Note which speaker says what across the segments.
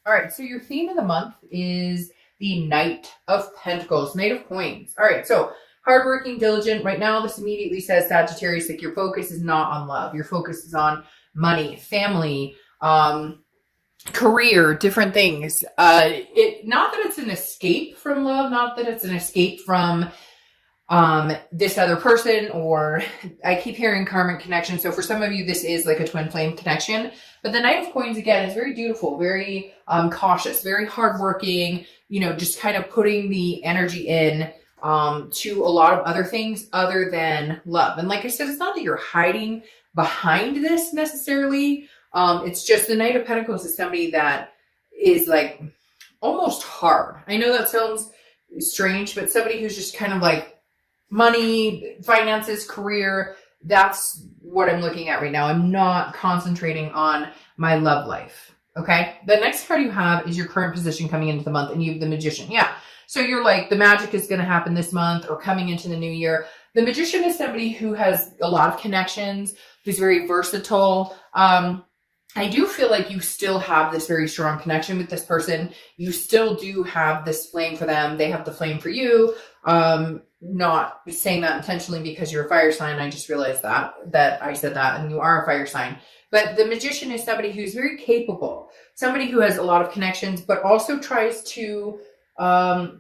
Speaker 1: All right, so your theme of the month is the Knight of Pentacles, Knight of Coins. All right, so hardworking, diligent. Right now, this immediately says, Sagittarius, like your focus is not on love. Your focus is on money, family, career, different things. Not that it's an escape from love, not that it's an escape from this other person, or I keep hearing karmic connection. So for some of you, this is like a twin flame connection. But the Knight of Coins, again, is very dutiful, very cautious, very hardworking, just kind of putting the energy in to a lot of other things other than love. And like I said, it's not that you're hiding behind this necessarily. It's just the Knight of Pentacles is somebody that is like almost hard. I know that sounds strange, but somebody who's just kind of like money, finances, career. That's what I'm looking at right now. I'm not concentrating on my love life. Okay. The next card you have is your current position coming into the month, and you have the Magician. Yeah. So you're like, the magic is going to happen this month or coming into the new year. The Magician is somebody who has a lot of connections, who's very versatile. I do feel like you still have this very strong connection with this person. You still do have this flame for them. They have the flame for you. Not saying that intentionally because you're a fire sign. I just realized that I said that, and you are a fire sign. But the Magician is somebody who's very capable, somebody who has a lot of connections, but also tries to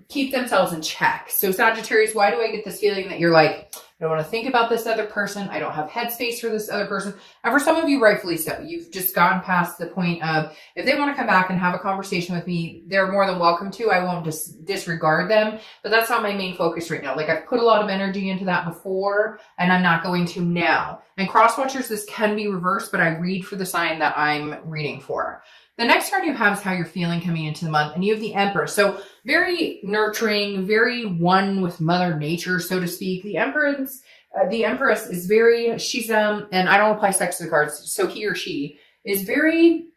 Speaker 1: keep themselves in check. So Sagittarius, why do I get this feeling that you're like, I don't want to think about this other person. I don't have headspace for this other person. And for some of you, rightfully so. You've just gone past the point of, if they want to come back and have a conversation with me, they're more than welcome to. I won't disregard them, but that's not my main focus right now. Like, I've put a lot of energy into that before, and I'm not going to now. And cross watchers, this can be reversed, but I read for the sign that I'm reading for. The next card you have is how you're feeling coming into the month, and you have the Emperor. So very nurturing, very one with Mother Nature, so to speak. The Empress is very, she's, and I don't apply sex to the cards, so he or she is very,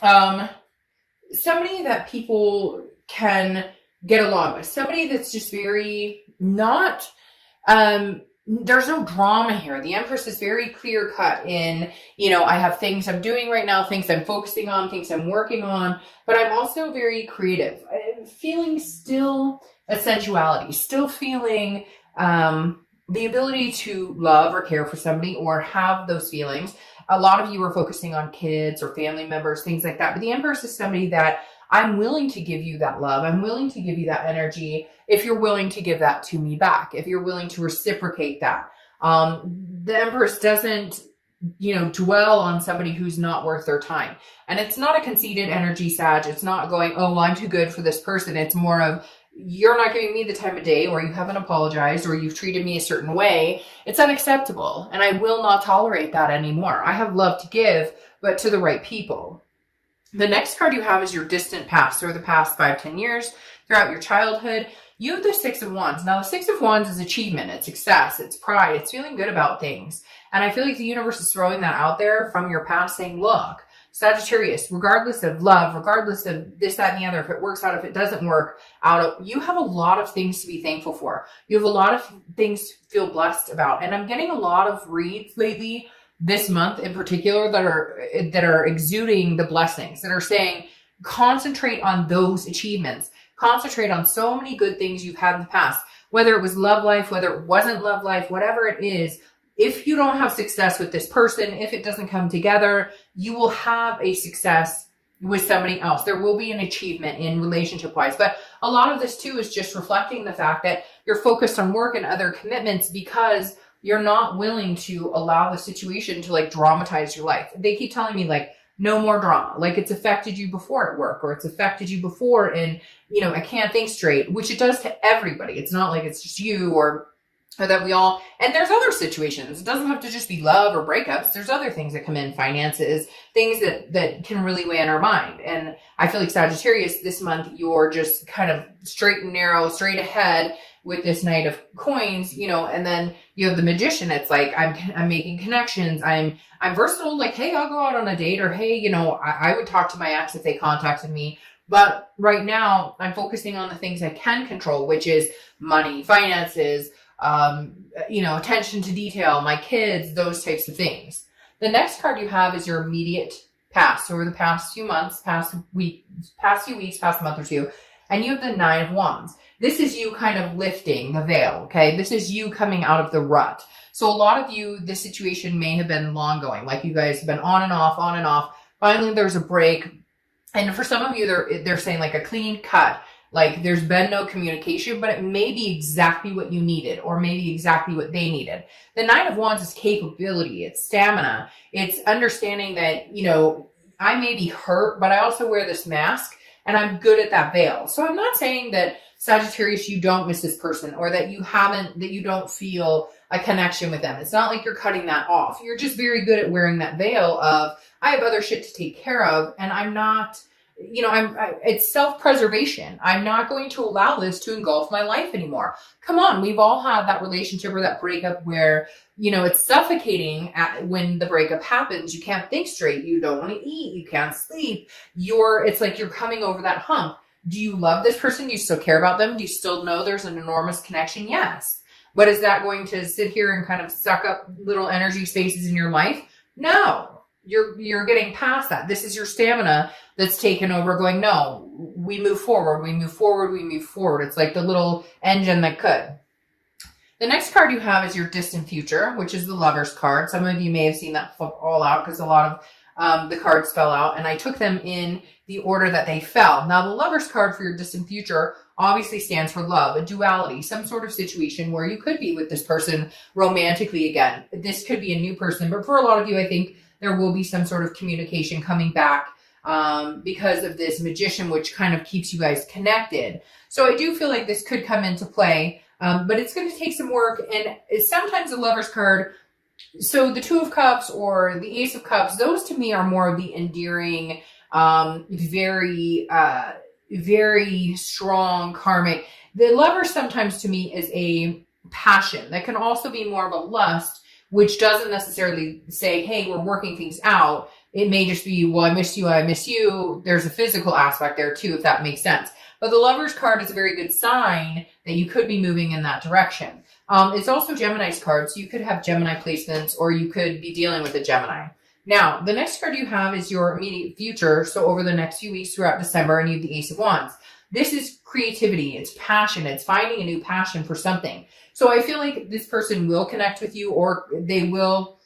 Speaker 1: somebody that people can get along with. Somebody that's just very not, there's no drama here. The Empress is very clear cut in, I have things I'm doing right now, things I'm focusing on, things I'm working on, but I'm also very creative. I'm feeling still a sensuality, still feeling the ability to love or care for somebody or have those feelings. A lot of you are focusing on kids or family members, things like that. But the Empress is somebody that I'm willing to give you that love. I'm willing to give you that energy if you're willing to give that to me back, if you're willing to reciprocate that. The Empress doesn't, dwell on somebody who's not worth their time. And it's not a conceited energy, Sag. It's not going, oh, well, I'm too good for this person. It's more of, you're not giving me the time of day, or you haven't apologized, or you've treated me a certain way. It's unacceptable. And I will not tolerate that anymore. I have love to give, but to the right people. The next card you have is your distant past, or the past 5-10 years throughout your childhood. You have the Six of Wands. Now, the Six of Wands is achievement, it's success, it's pride, it's feeling good about things. And I feel like the universe is throwing that out there from your past, saying, look, Sagittarius, regardless of love, regardless of this, that, and the other, if it works out, if it doesn't work out, you have a lot of things to be thankful for. You have a lot of things to feel blessed about. And I'm getting a lot of reads lately, this month in particular, that are exuding the blessings, that are saying, concentrate on those achievements. Concentrate on so many good things you've had in the past, whether it was love life, whether it wasn't love life, whatever it is. If you don't have success with this person, if it doesn't come together, you will have a success with somebody else. There will be an achievement in relationship wise. But a lot of this too is just reflecting the fact that you're focused on work and other commitments because you're not willing to allow the situation to like dramatize your life. They keep telling me like, no more drama. Like, it's affected you before at work, or it's affected you before in, I can't think straight, which it does to everybody. It's not like it's just you or that we all, and there's other situations. It doesn't have to just be love or breakups. There's other things that come in, finances, things that can really weigh on our mind. And I feel like Sagittarius, this month, you're just kind of straight and narrow, straight ahead with this Knight of Coins, and then you have the Magician. It's like, I'm making connections. I'm versatile. Like, hey, I'll go out on a date, or hey, I would talk to my ex if they contacted me. But right now I'm focusing on the things I can control, which is money, finances, attention to detail, my kids, those types of things. The next card you have is your immediate passed over the past few months, past few weeks, past month or two, and you have the Nine of Wands. This is you kind of lifting the veil, okay? This is you coming out of the rut. So a lot of you, this situation may have been long going, like you guys have been on and off, on and off. Finally, there's a break. And for some of you, they're saying like a clean cut. Like there's been no communication, but it may be exactly what you needed or maybe exactly what they needed. The Nine of Wands is capability. It's stamina. It's understanding that, you know, I may be hurt, but I also wear this mask and I'm good at that veil. So I'm not saying that Sagittarius, you don't miss this person or that you don't feel a connection with them. It's not like you're cutting that off. You're just very good at wearing that veil of, I have other shit to take care of and I'm not, you know, it's self-preservation. I'm not going to allow this to engulf my life anymore. Come on. We've all had that relationship or that breakup where, you know, it's suffocating when the breakup happens. You can't think straight. You don't want to eat. You can't sleep. It's like you're coming over that hump. Do you love this person? Do you still care about them? Do you still know there's an enormous connection? Yes. But is that going to sit here and kind of suck up little energy spaces in your life? No. You're getting past that. This is your stamina that's taken over going, no, we move forward, we move forward, we move forward. It's like the little engine that could. The next card you have is your distant future, which is the Lover's card. Some of you may have seen that all out because a lot of the cards fell out, and I took them in the order that they fell. Now, the Lover's card for your distant future obviously stands for love, a duality, some sort of situation where you could be with this person romantically again. This could be a new person, but for a lot of you, I think there will be some sort of communication coming back because of this Magician, which kind of keeps you guys connected. So I do feel like this could come into play, but it's going to take some work. And sometimes the Lover's card, so the Two of Cups or the Ace of Cups, those to me are more of the endearing, very, very strong karmic. The Lover sometimes to me is a passion that can also be more of a lust, which doesn't necessarily say, hey, we're working things out. It may just be, well, I miss you, I miss you. There's a physical aspect there too, if that makes sense. But the Lover's card is a very good sign that you could be moving in that direction. It's also Gemini's card, so you could have Gemini placements or you could be dealing with a Gemini. Now, the next card you have is your immediate future. So over the next few weeks throughout December, and you have the Ace of Wands. This is creativity. It's passion. It's finding a new passion for something. So I feel like this person will connect with you, or they will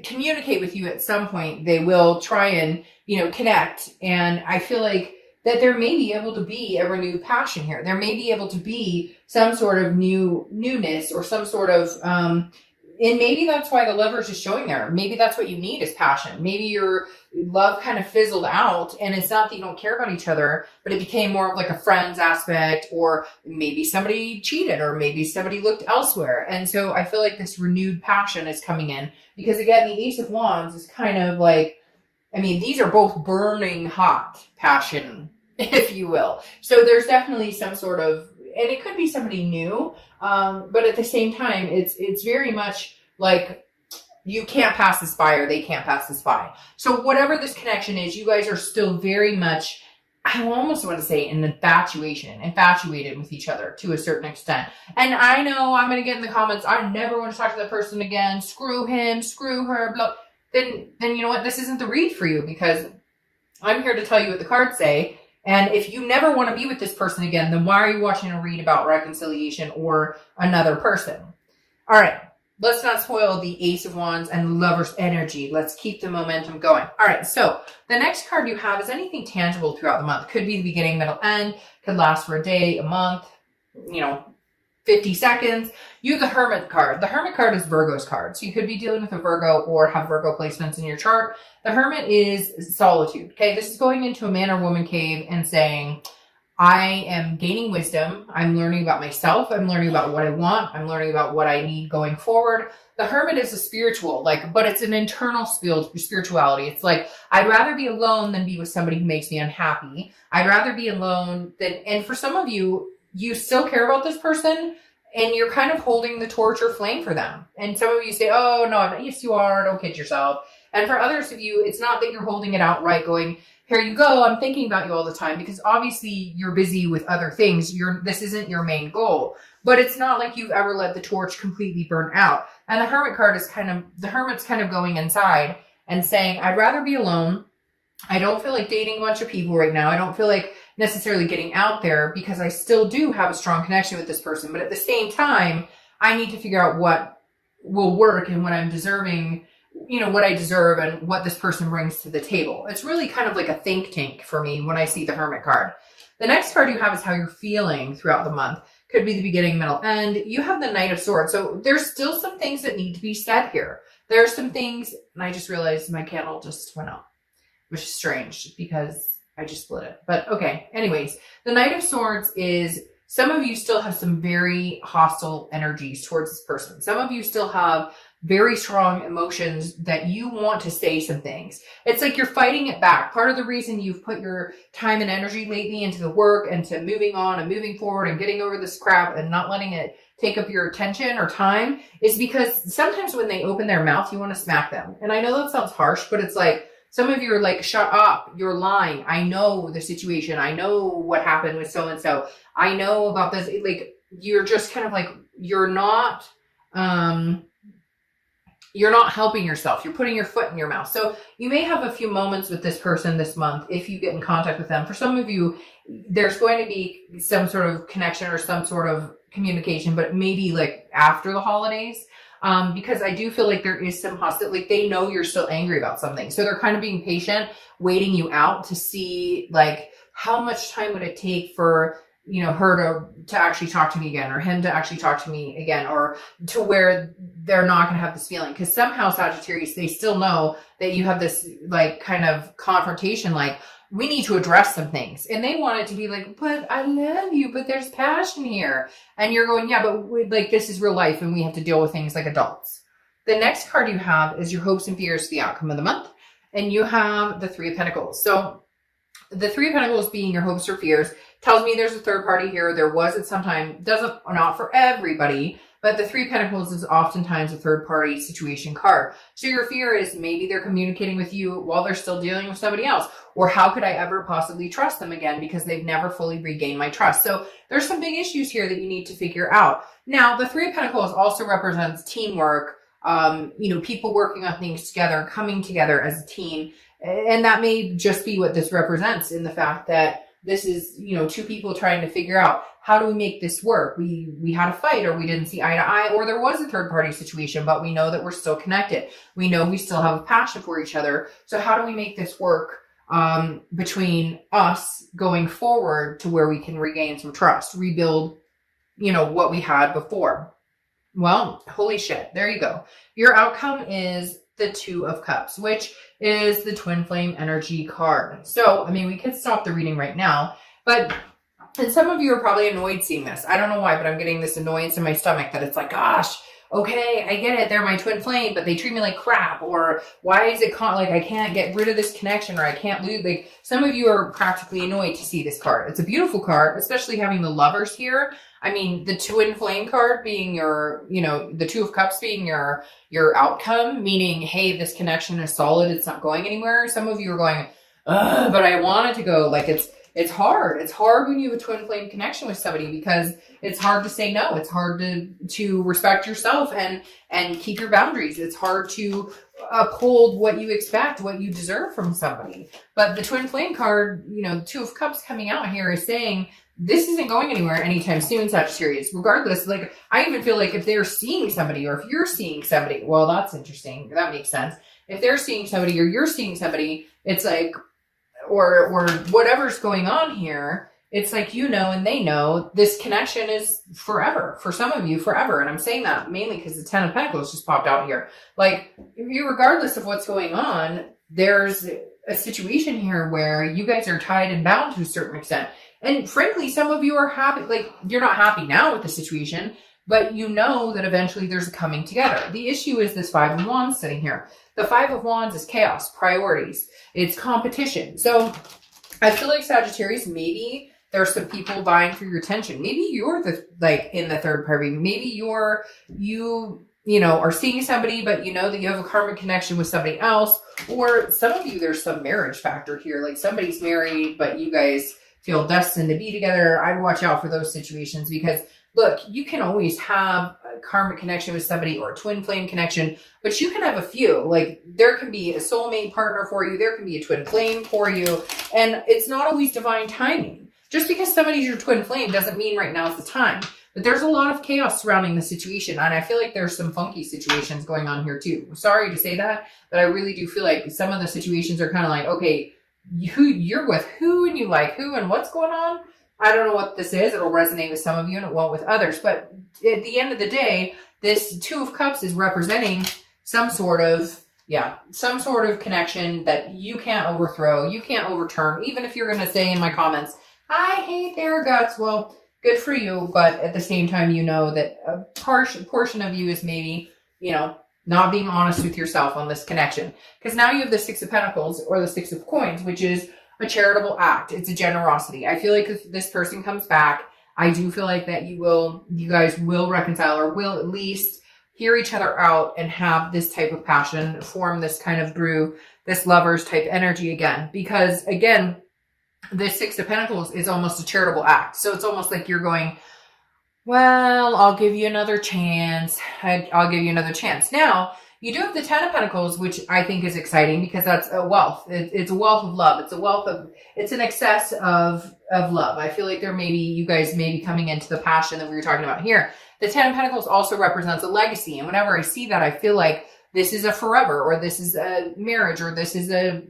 Speaker 1: communicate with you at some point. They will try and, you know, connect. And I feel like that there may be able to be a renewed passion here. There may be able to be some sort of newness or some sort of, and maybe that's why the Lover's is showing there. Maybe that's what you need is passion. Maybe your love kind of fizzled out and it's not that you don't care about each other, but it became more of like a friends aspect, or maybe somebody cheated, or maybe somebody looked elsewhere. And so I feel like this renewed passion is coming in because again, the Ace of Wands is kind of like, I mean, these are both burning hot passion, if you will. So there's definitely some sort of, and it could be somebody new, but at the same time, it's very much like you can't pass this by or they can't pass this by. So whatever this connection is, you guys are still very much, I almost want to say infatuated with each other to a certain extent. And I know I'm going to get in the comments, I never want to talk to that person again, screw him, screw her, blah. Then you know what, this isn't the read for you, because I'm here to tell you what the cards say. And if you never want to be with this person again, then why are you watching a read about reconciliation or another person? All right, let's not spoil the Ace of Wands and Lover's energy. Let's keep the momentum going. All right, so the next card you have is anything tangible throughout the month. Could be the beginning, middle, end. Could last for a day, a month, 50 seconds. You have the Hermit card. The Hermit card is Virgo's card. So you could be dealing with a Virgo or have Virgo placements in your chart. The Hermit is solitude. Okay, this is going into a man or woman cave and saying, I am gaining wisdom. I'm learning about myself. I'm learning about what I want. I'm learning about what I need going forward. The Hermit is a spiritual, but it's an internal spirituality. It's like, I'd rather be alone than be with somebody who makes me unhappy. I'd rather be alone than, and for some of you, you still care about this person and you're kind of holding the torch or flame for them. And some of you say, oh, no, I'm not. Yes, you are. Don't kid yourself. And for others of you, it's not that you're holding it outright going, here you go, I'm thinking about you all the time, because obviously you're busy with other things. This isn't your main goal. But it's not like you've ever let the torch completely burn out. And the Hermit card is the Hermit's kind of going inside and saying, I'd rather be alone. I don't feel like dating a bunch of people right now. I don't feel like necessarily getting out there because I still do have a strong connection with this person. But at the same time, I need to figure out what will work and what I'm deserving, what I deserve and what this person brings to the table. It's really kind of like a think tank for me when I see the Hermit card. The next card you have is how you're feeling throughout the month. Could be the beginning, middle, end. You have the Knight of Swords. So there's still some things that need to be said here. There are some things, and I just realized my candle just went out, which is strange because I just split it. But okay, anyways, the Knight of Swords is some of you still have some very hostile energies towards this person. Some of you still have very strong emotions that you want to say some things. It's like you're fighting it back. Part of the reason you've put your time and energy lately into the work and to moving on and moving forward and getting over this crap and not letting it take up your attention or time is because sometimes when they open their mouth, you want to smack them. And I know that sounds harsh, but it's like, some of you are like, shut up, you're lying. I know the situation. I know what happened with so-and-so. I know about this. Like, you're just kind of like, you're not helping yourself. You're putting your foot in your mouth. So you may have a few moments with this person this month if you get in contact with them. For some of you, there's going to be some sort of connection or some sort of communication, but maybe like after the holidays. Because I do feel like there is some hostility, like they know you're still angry about something. So they're kind of being patient, waiting you out to see like how much time would it take for, her to actually talk to me again or him to actually talk to me again, or to where they're not going to have this feeling. Because somehow Sagittarius, they still know that you have this like kind of confrontation, like, we need to address some things. And they want it to be like, but I love you, but there's passion here. And you're going, yeah, but this is real life and we have to deal with things like adults. The next card you have is your hopes and fears for the outcome of the month. And you have the Three of Pentacles. So the Three of Pentacles being your hopes or fears tells me there's a third party here. There was at some time, not for everybody, but the Three of Pentacles is oftentimes a third party situation card. So your fear is maybe they're communicating with you while they're still dealing with somebody else. Or how could I ever possibly trust them again because they've never fully regained my trust? So there's some big issues here that you need to figure out. Now, the Three of Pentacles also represents teamwork, people working on things together, coming together as a team. And that may just be what this represents in the fact that this is, two people trying to figure out, how do we make this work? We had a fight, or we didn't see eye to eye, or there was a third party situation, but we know that we're still connected. We know we still have a passion for each other. So how do we make this work between us going forward to where we can regain some trust, rebuild, what we had before? Well, holy shit. There you go. Your outcome is the Two of Cups, which is the twin flame energy card. So, we could stop the reading right now, and some of you are probably annoyed seeing this. I don't know why, but I'm getting this annoyance in my stomach that it's like, gosh, okay, I get it. They're my twin flame, but they treat me like crap. Or why is it like I can't get rid of this connection, or I can't lose? Like, some of you are practically annoyed to see this card. It's a beautiful card, especially having the Lovers here. The twin flame card being your, the Two of Cups being your outcome, meaning, hey, this connection is solid. It's not going anywhere. Some of you are going, but I want it to go. Like, it's hard. It's hard when you have a twin flame connection with somebody because it's hard to say no. It's hard to respect yourself and keep your boundaries. It's hard to uphold what you expect, what you deserve from somebody. But the twin flame card, Two of Cups coming out here is saying, this isn't going anywhere anytime soon, Sagittarius. Regardless, like, I even feel like if they're seeing somebody, or if you're seeing somebody, well, that's interesting. That makes sense. If they're seeing somebody or you're seeing somebody, it's like, or whatever's going on here, it's like, and they know this connection is forever. For some of you, forever. And I'm saying that mainly because the Ten of Pentacles just popped out here. Like, regardless of what's going on, there's a situation here where you guys are tied and bound to a certain extent. And frankly, some of you are happy, like, you're not happy now with the situation, but you know that eventually there's a coming together. The issue is this Five of Wands sitting here. The Five of Wands is chaos, priorities, it's competition. So I feel like, Sagittarius, maybe there's some people vying for your attention. Maybe you're in the third party. Maybe you are seeing somebody, but you know that you have a karmic connection with somebody else. Or some of you, there's some marriage factor here. Like, somebody's married, but you guys feel destined to be together. I'd watch out for those situations because, look, you can always have karmic connection with somebody or a twin flame connection, but you can have a few. Like there can be a soulmate partner for you. There can be a twin flame for you. And it's not always divine timing. Just because somebody's your twin flame doesn't mean right now is the time. But there's a lot of chaos surrounding the situation. And I feel like there's some funky situations going on here too. Sorry to say that, but I really do feel like some of the situations are kind of like, okay, you're with who and you like who and what's going on. I don't know what this is. It'll resonate with some of you and it won't with others. But at the end of the day, this Two of Cups is representing some sort of connection that you can't overthrow. You can't overturn. Even if you're going to say in my comments, I hate their guts. Well, good for you. But at the same time, you know that a portion of you is maybe, not being honest with yourself on this connection. Because now you have the Six of Pentacles or the Six of Coins, which is a charitable act. It's a generosity. I feel like if this person comes back, I do feel like that you guys will reconcile or will at least hear each other out and have this type of passion, form this kind of brew, this lovers type energy again. Because again, this Six of Pentacles is almost a charitable act. So it's almost like you're going, well, I'll give you another chance. I'll give you another chance. Now, you do have the Ten of Pentacles, which I think is exciting because that's a wealth. It's a wealth of love. It's an excess of love. I feel like you guys may be coming into the passion that we were talking about here. The Ten of Pentacles also represents a legacy. And whenever I see that, I feel like this is a forever, or this is a marriage, or this is a,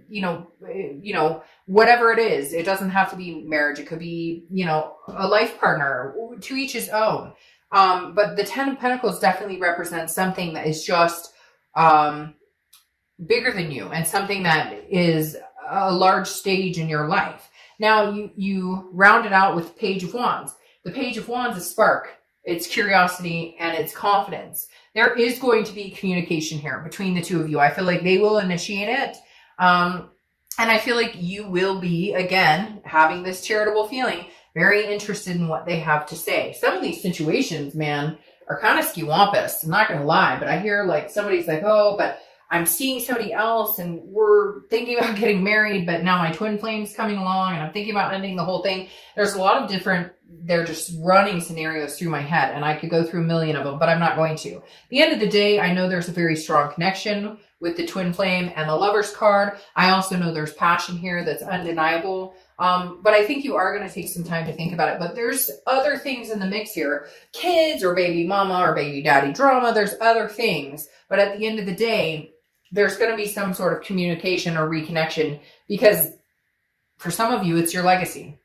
Speaker 1: whatever it is. It doesn't have to be marriage. It could be, a life partner, to each his own. But the Ten of Pentacles definitely represents something that is just bigger than you and something that is a large stage in your life. Now you round it out with Page of Wands. The Page of Wands is spark. It's curiosity and it's confidence. There is going to be communication here between the two of you. I feel like they will initiate it. And I feel like you will be, again, having this charitable feeling, very interested in what they have to say. Some of these situations, man, are kind of skewampus. I'm not going to lie, but I hear like somebody's like, oh, but I'm seeing somebody else and we're thinking about getting married, but now my twin flame's coming along and I'm thinking about ending the whole thing. There's a lot of different, they're just running scenarios through my head and I could go through a million of them, but I'm not going to. At the end of the day, I know there's a very strong connection with the twin flame and the Lover's card. I also know there's passion here that's undeniable. But I think you are going to take some time to think about it. But there's other things in the mix here. Kids or baby mama or baby daddy drama. There's other things. But at the end of the day, there's going to be some sort of communication or reconnection because for some of you, it's your legacy.